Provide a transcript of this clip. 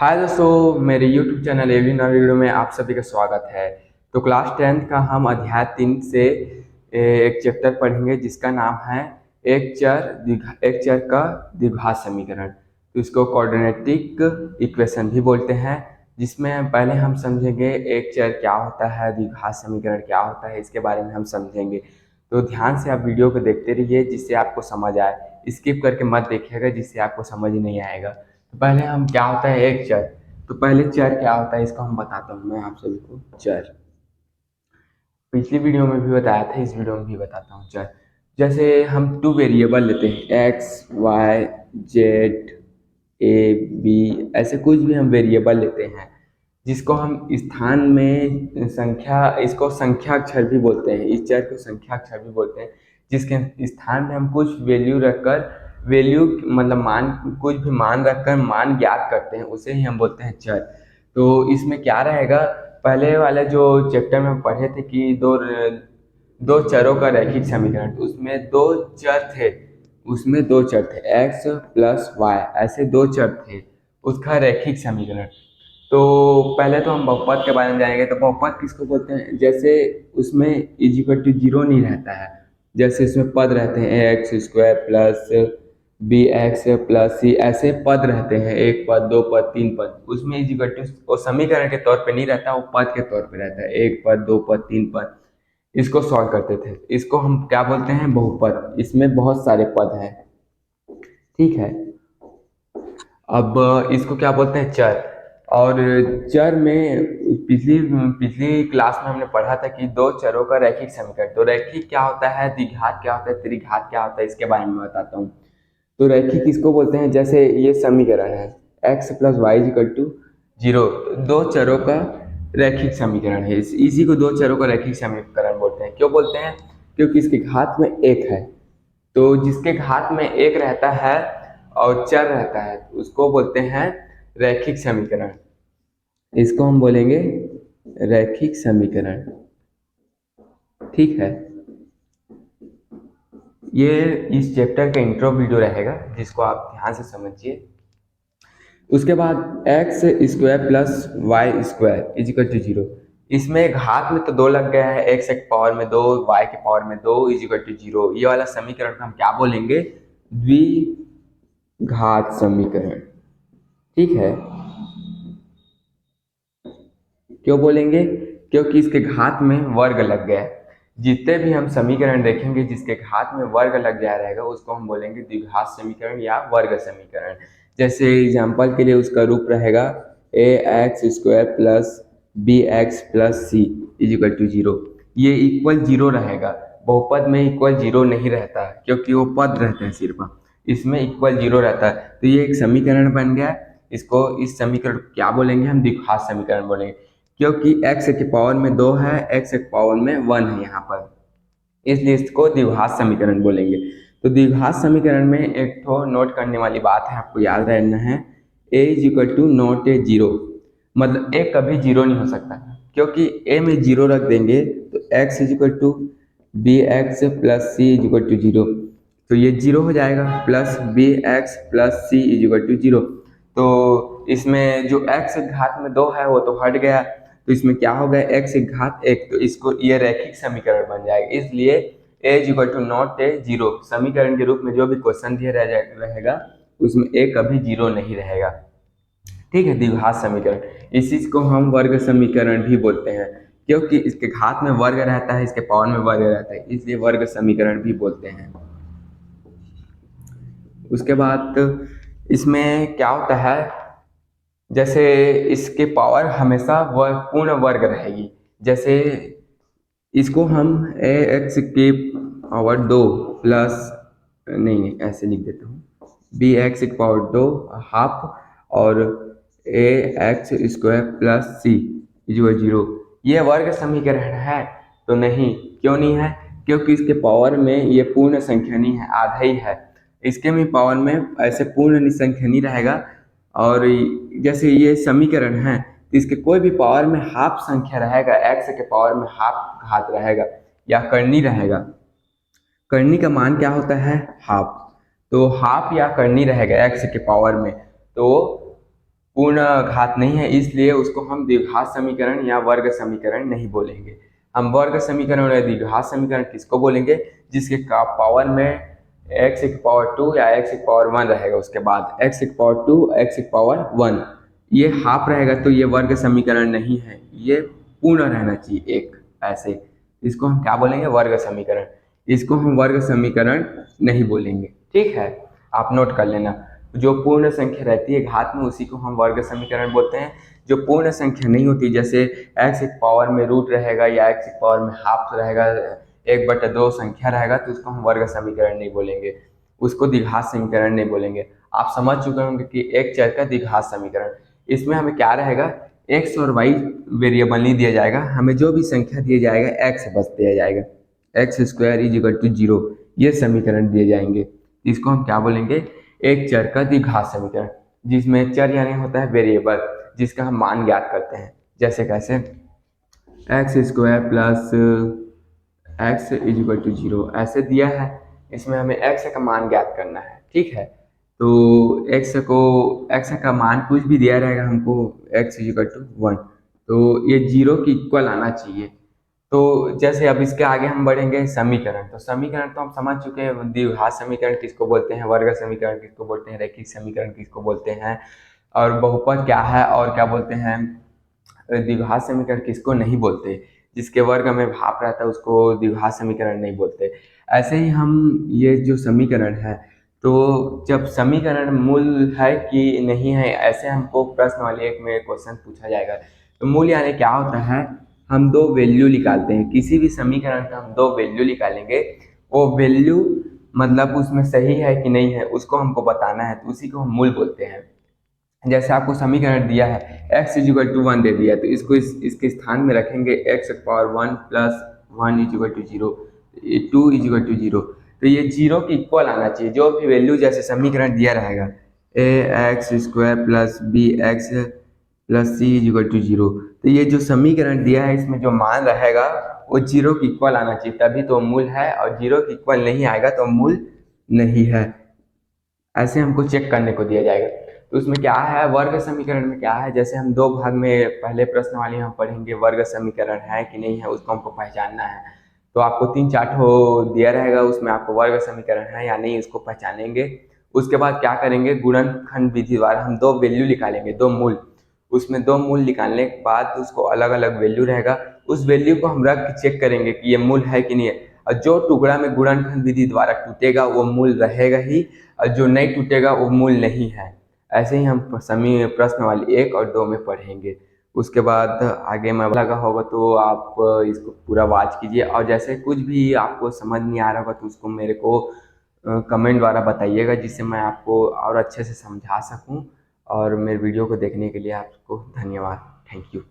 हाय दोस्तों, मेरे YouTube channel every नवी video में आप सभी का स्वागत है। तो क्लास 10th का हम अध्याय 3 से एक चैप्टर पढ़ेंगे जिसका नाम है एक चर का द्विघात समीकरण। तो इसको कोऑर्डिनेटिक इक्वेशन भी बोलते हैं, जिसमें पहले हम समझेंगे एक चर क्या होता है, द्विघात समीकरण क्या होता है, इसके बारे में हम समझेंगे। तो ध्यान से आप वीडियो को देखते रहिए जिससे आपको समझ आए। स्किप करके मत देखिएगा जिससे आपको समझ नहीं आएगा। तो पहले हम क्या होता है एक चर। तो पहले चर क्या होता है इसको हम बताता हूँ मैं आप सभी को। चर पिछली वीडियो में भी बताया था, इस वीडियो में भी बताता हूँ। चर जैसे हम 2 वेरिएबल लेते हैं, x y z a b, ऐसे कुछ भी हम वेरिएबल लेते हैं जिसको हम स्थान में संख्या, इसको संख्या अक्षर भी बोलते हैं। इस चर को संख्या अक्षर भी बोलते हैं, जिसके स्थान में हम कुछ वैल्यू रखकर, वैल्यू मतलब मान, कुछ भी मान रखकर मान ज्ञात करते हैं, उसे ही हम बोलते हैं चर। तो इसमें क्या रहेगा, पहले वाले जो चैप्टर में हम पढ़े थे कि दो चरों का रैखिक समीकरण, तो उसमें दो चर थे एक्स प्लस वाई, ऐसे दो चर थे, उसका रैखिक समीकरण। तो पहले तो हम बहुपद के बारे में जानेंगे। तो बहुपद किसको बोलते हैं, जैसे उसमें इजिकल टू जीरो नहीं रहता है, जैसे इसमें पद रहते हैं x square plus B x plus C, ऐसे पद रहते हैं, एक पद दो पद तीन पद, उसमें इजिकल टू वो समीकरण के तौर पे नहीं रहता, वो पद के तौर पे रहता है, एक पद दो पद तीन पद। इसको सॉल्व करते थे, इसको हम क्या बोलते हैं, बहुपद। इसमें बहुत सारे पद हैं, ठीक है। अब इसको क्या बोलते हैं, चर। और चर में पिछली पिछली क्लास में हमने पढ़ा था कि दो चरों का रैखिक समीकरण। तो रैखिक क्या होता है, द्विघात क्या होता है, त्रिघात क्या होता है, इसके बारे में बताता हूँ। तो रैखिक किसको बोलते हैं, जैसे ये समीकरण है x plus y equal to zero, दो चरों का रैखिक समीकरण है। इसी को दो चरों का रैखिक समीकरण बोलते हैं। क्यों बोलते हैं, क्योंकि इसके घात में एक है। तो जिसके घात में एक रहता है और चर रहता है उसको बोलते हैं रैखिक समीकरण। इसको हम बोलेंगे रैखिक समीकरण, ठीक है। ये इस चैप्टर का इंट्रो वीडियो रहेगा जिसको आप ध्यान से समझिए। उसके बाद x square plus y square equal to zero, इसमें घात में तो दो लग गया है, एक्स के पावर में दो वाई के पावर में दो इजिकल टू जीरो। ये वाला समीकरण को हम क्या बोलेंगे, द्विघात समीकरण, ठीक है। क्यों बोलेंगे, क्योंकि इसके घात में वर्ग लग गया है। जितने भी हम समीकरण देखेंगे जिसके घात में वर्ग लग जाया रहेगा उसको हम बोलेंगे द्विघात समीकरण या वर्ग समीकरण। जैसे एग्जाम्पल के लिए उसका रूप रहेगा A x square plus B x plus C equal to zero. ये इक्वल जीरो रहेगा, बहुपद में इक्वल जीरो नहीं रहता है क्योंकि वो पद रहते हैं सिर्फ, इसमें इक्वल जीरो रहता है। तो ये एक समीकरण बन गया। इसको, इस समीकरण को क्या बोलेंगे, हम द्विघात समीकरण बोलेंगे, क्योंकि x के पावर में दो है, x के पावर में वन है यहाँ पर, इसलिए इसको द्विघात समीकरण बोलेंगे। तो द्विघात समीकरण में एक तो नोट करने वाली बात है, आपको याद रहना है, a is equal to not a zero, मतलब a कभी जीरो नहीं हो सकता, क्योंकि a में जीरो रख देंगे तो x is equal to b x plus c is equal to zero, तो ये जीरो हो जाएगा, plus B x plus c is equal to zero. तो इसमें जो x के घात में दो है वो तो हट गया, तो इसमें क्या हो गया, x के घात एक, तो इसको ये रैखिक समीकरण बन जाएगा। इसलिए a is equal to not a zero, समीकरण के रूप में जो भी क्वेश्चन दिया रहेगा उसमें a कभी जीरो नहीं रहेगा, ठीक है। द्विघात समीकरण, इसी को हम वर्ग समीकरण भी बोलते हैं, क्योंकि इसके घात में वर्ग रहता है, इसके पावर में वर्ग रहता है, इसलिए वर्ग समीकरण भी बोलते हैं। उसके बाद इसमें क्या होता है, जैसे इसके पावर हमेशा पूर्ण वर्ग रहेगी। जैसे इसको हम ए एक्स की पावर दो प्लस, नहीं ऐसे लिख देता हूँ, बी एक्स की पावर दो हाफ और ए एक्स स्क्वायर प्लस सी इक्वल जीरो, ये वर्ग समीकरण है तो नहीं। क्यों नहीं है, क्योंकि इसके पावर में ये पूर्ण संख्या नहीं है, आधा ही है। इसके में पावर में ऐसे पूर्ण संख्या नहीं रहेगा। और जैसे ये समीकरण है तो इसके कोई भी पावर में हाफ संख्या रहेगा, एक्स के पावर में हाफ घात रहेगा या करनी रहेगा। करनी का मान क्या होता है, हाफ, तो हाफ या करनी रहेगा एक्स के पावर में, तो पूर्ण घात नहीं है, इसलिए उसको हम द्विघात समीकरण या वर्ग समीकरण नहीं बोलेंगे। हम वर्ग समीकरण या द्विघात समीकरण किसको बोलेंगे? जिसके का पावर में x एक पावर 2 या x एक पावर 1 रहेगा, उसके बाद x एक पावर 2 x एक पावर 1, ये हाफ रहेगा तो ये वर्ग समीकरण नहीं है, ये पूर्ण रहना चाहिए एक ऐसे। इसको हम क्या बोलेंगे? वर्ग समीकरण। इसको हम वर्ग समीकरण नहीं बोलेंगे, ठीक है, आप नोट कर लेना। जो पूर्ण संख्या रहती है घात में उसी को हम वर्ग समीकरण बोलते हैं। जो पूर्ण संख्या नहीं होती, जैसे x एक पावर में रूट रहेगा या x एक पावर में हाफ रहेगा, 1/2 संख्या रहेगा, तो उसको हम वर्ग समीकरण नहीं बोलेंगे, उसको द्विघात समीकरण नहीं बोलेंगे। आप समझ चुके होंगे कि एक चर का द्विघात समीकरण, इसमें हमें क्या रहेगा? x और y वेरिएबल नहीं दिया जाएगा, हमें जो भी संख्या दिया जाएगा x बस दिया जाएगा, x² = 0, ये समीकरण दिए जाएंगे। इसको हम क्या बोलेंगे? एक चर का द्विघात समीकरण, जिसमें चर यानी होता है वेरिएबल, जिसका हम मान ज्ञात करते हैं। जैसे कैसे? x² + x = 0 ऐसे दिया है, इसमें हमें x का मान ज्ञात करना है, ठीक है। तो x का मान कुछ भी दिया रहेगा हमको, x = 1, तो ये 0 के इक्वल आना चाहिए। तो जैसे अब इसके आगे हम बढ़ेंगे समीकरण, तो समीकरण तो हम समझ चुके हैं, द्विघात समीकरण किसको बोलते हैं, वर्ग समीकरण किसको बोलते हैं, रैखिक समीकरण किसको बोलते हैं, और बहुपद क्या है और क्या बोलते हैं, द्विघात समीकरण किसको नहीं बोलते। जिसके वर्ग में भाप रहता है उसको द्विघात समीकरण नहीं बोलते। ऐसे ही हम ये जो समीकरण है, तो जब समीकरण मूल है कि नहीं है, ऐसे हमको प्रश्न वाले एक में क्वेश्चन पूछा जाएगा। तो मूल यानी क्या होता है? हम दो वैल्यू निकालते हैं, किसी भी समीकरण का हम दो वैल्यू निकालेंगे, वो वैल्यू मतलब उसमें सही है कि नहीं है उसको हमको बताना है, तो उसी को हम मूल बोलते हैं। जैसे आपको समीकरण दिया है x = 1 दे दिया, तो इसको इसके स्थान में रखेंगे x पावर 1 + 1 = 0, 2 = 0, तो ये 0 के इक्वल आना चाहिए जो भी वैल्यू जैसे समीकरण दिया रहेगा, ax² + bx + c = 0, तो ये जो समीकरण दिया है इसमें जो मान रहेगा वो 0 के इक्वल आना चाहिए, तभी तो मूल है, और 0 के इक्वल नहीं आएगा तो मूल नहीं है। ऐसे हमको चेक करने को दिया जाएगा। तो उसमें क्या है, वर्ग समीकरण में क्या है, जैसे हम दो भाग में पहले प्रश्न वाले हम पढ़ेंगे वर्ग समीकरण है कि नहीं है, उसको हमको पहचानना है। तो आपको 3-4 ठो दिया रहेगा, उसमें आपको वर्ग समीकरण है या नहीं उसको पहचानेंगे। उसके बाद क्या करेंगे, गुणनखंड विधि द्वारा हम दो वैल्यू निकालेंगे, दो मूल। उसमें दो मूल निकालने के बाद उसको अलग अलग वैल्यू रहेगा, उस वैल्यू को हम रख के चेक करेंगे कि ये मूल है कि नहीं है, और जो टुकड़ा में गुणनखंड विधि द्वारा टूटेगा वो मूल रहेगा ही, और जो नहीं टूटेगा वो मूल नहीं है। ऐसे ही हम प्रश्न वाली 1 और 2 में पढ़ेंगे। उसके बाद आगे में लगा होगा तो आप इसको पूरा वॉच कीजिए, और जैसे कुछ भी आपको समझ नहीं आ रहा होगा तो उसको मेरे को कमेंट द्वारा बताइएगा, जिससे मैं आपको और अच्छे से समझा सकूं। और मेरे वीडियो को देखने के लिए आपको धन्यवाद, थैंक यू।